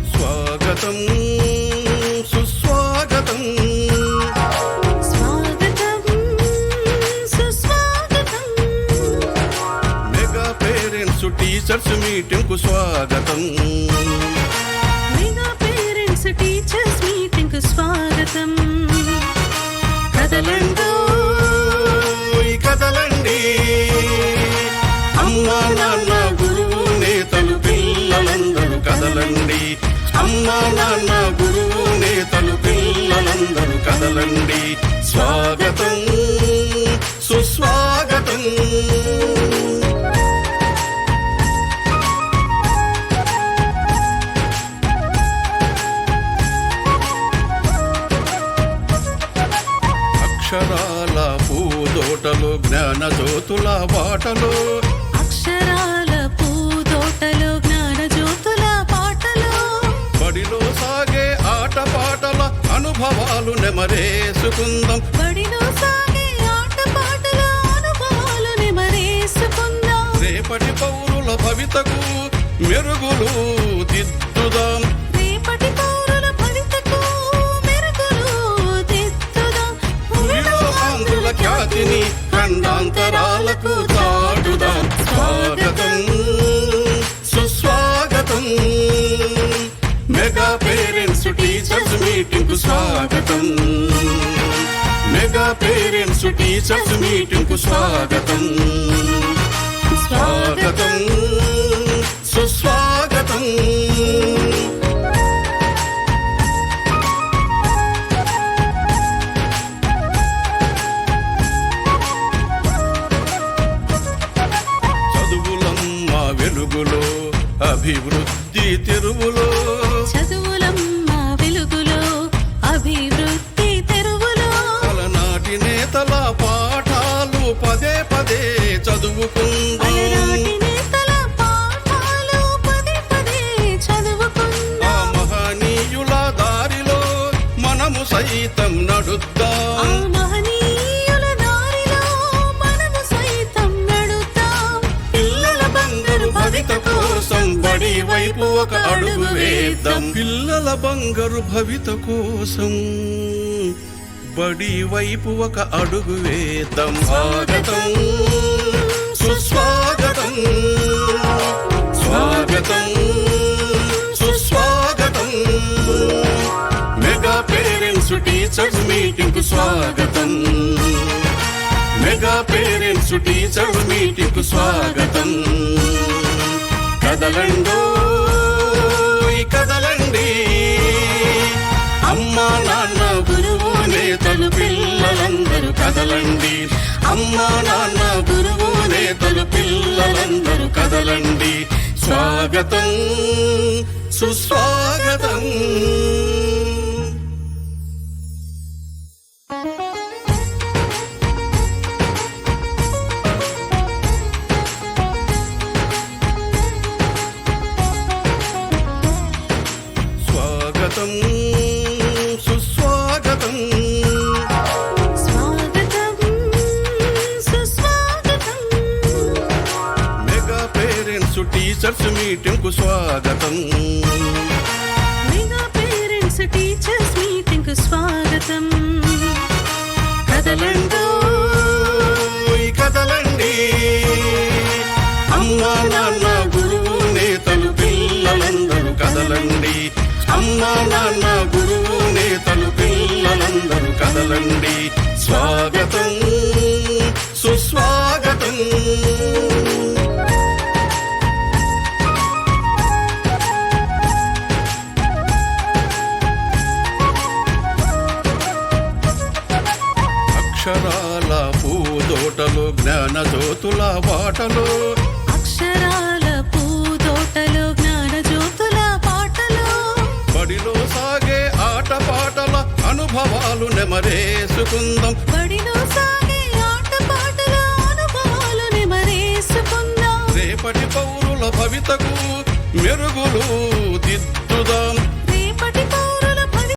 స్వాగతం సుస్వాగతం స్వాగతం సుస్వాగతం మెగా పేరెంట్స్ టీచర్స్ మీటింగ్ కు స్వాగతం మెగా పేరెంట్స్ టీచర్స్ మీటింగ్ కు స్వాగతం కదలండి కదలండి అమ్మా నాన్న గురువు నేతలు పిల్లలందరూ కదలండి అమ్మా నాన్న గురువు నేతలు పిల్లలందరూ కదలండి స్వాగతం సుస్వాగతం అక్షరాల పూదోటలో జ్ఞాన జ్యోతుల బాటలో అక్షరాల పూదోటలో జ్ఞాన జ్యోతుల పాటలో బడిలో సాగే ఆట పాటల అనుభవాలు నెమరేసుకుందాం బడిలో సాగే ఆట పాటల అనుభవాలు నెమరేసుకుందాం రేపటి పౌరుల భవితకు మెరుగులు దిద్దుదాం రేపటి పౌరుల భవితకు మెరుగులు దిద్దుదాం భూమిలో ఆంధ్రుల ఖ్యాతిని ఖండాంతరాలకు చాటుదాం స్వాగతం సుస్వాగతం మెగా పేరెంట్స్ టీచర్స్ మీటింగ్ కు స్వాగతం మెగా పేరెంట్స్ టీచర్స్ మీటింగ్ కు స్వాగతం స్వాగతం సుస్వాగతం చదువులమ్మ వెలుగులో అభివృద్ధి తెరువులో చదువులమ్మ వెలుగులో అభివృద్ధి తెరువులో అలనాటి నేతల పాఠాలు పదే పదే చదువుకుందాం అలనాటి నేతల పాఠాలు పదే పదే ఆ చదువుకుందాం మహనీయుల దారిలో మనము సైతం ఆ నడుద్దాం మహనీయుల దారిలో మనము సైతం నడుద్దాం పిల్లల బంగారు భవిత కోసం బడి వైపు ఒక అడుగు వేద్దాం పిల్లల బంగారు భవిత కోసం బడి వైపు ఒక అడుగు వేద్దాం స్వాగతం సుస్వాగతం స్వాగతం సుస్వాగతం మెగా పేరెంట్స్ టీచర్స్ మీటింగ్ కు స్వాగతం మెగా పేరెంట్స్ టీచర్స్ మీటింగ్ కు స్వాగతం కదలండో కదలండి అమ్మా నాన్న గురువు నేతలు పిల్లలందరూ కదలండి అమ్మా నాన్న గురువు నేతలు పిల్లలందరూ కదలండి స్వాగతం సుస్వాగతం స్వాగతం సుస్వాగతం స్వాగతం సుస్వాగతం మెగా పేరెంట్స్ టీచర్స్ మీటింగ్ కు స్వాగతం మెగా పేరెంట్స్ టీచర్స్ మీటింగ్ కు స్వాగతం కదలండి కదలండి అమ్మా నాన్న గురువు నేతలు పిల్లలందరూ కదలండి అమ్మా నాన్న గురువు నేతలు పిల్లలందరూ కదలండి స్వాగతం సుస్వాగతం అక్షరాల పూదోటలో జ్ఞాన జ్యోతుల బాటలో అక్షరాల పూదోటలో జ్ఞాన జ్యోతుల పాటలో బడిలో సాగే ఆట పాటల అనుభవాలు నెమరేసుకుందాం బడిలో సాగే ఆట పాటల అనుభవాలు నెమరేసుకుందాం రేపటి పౌరుల భవితకు మెరుగులు దిద్దుదాం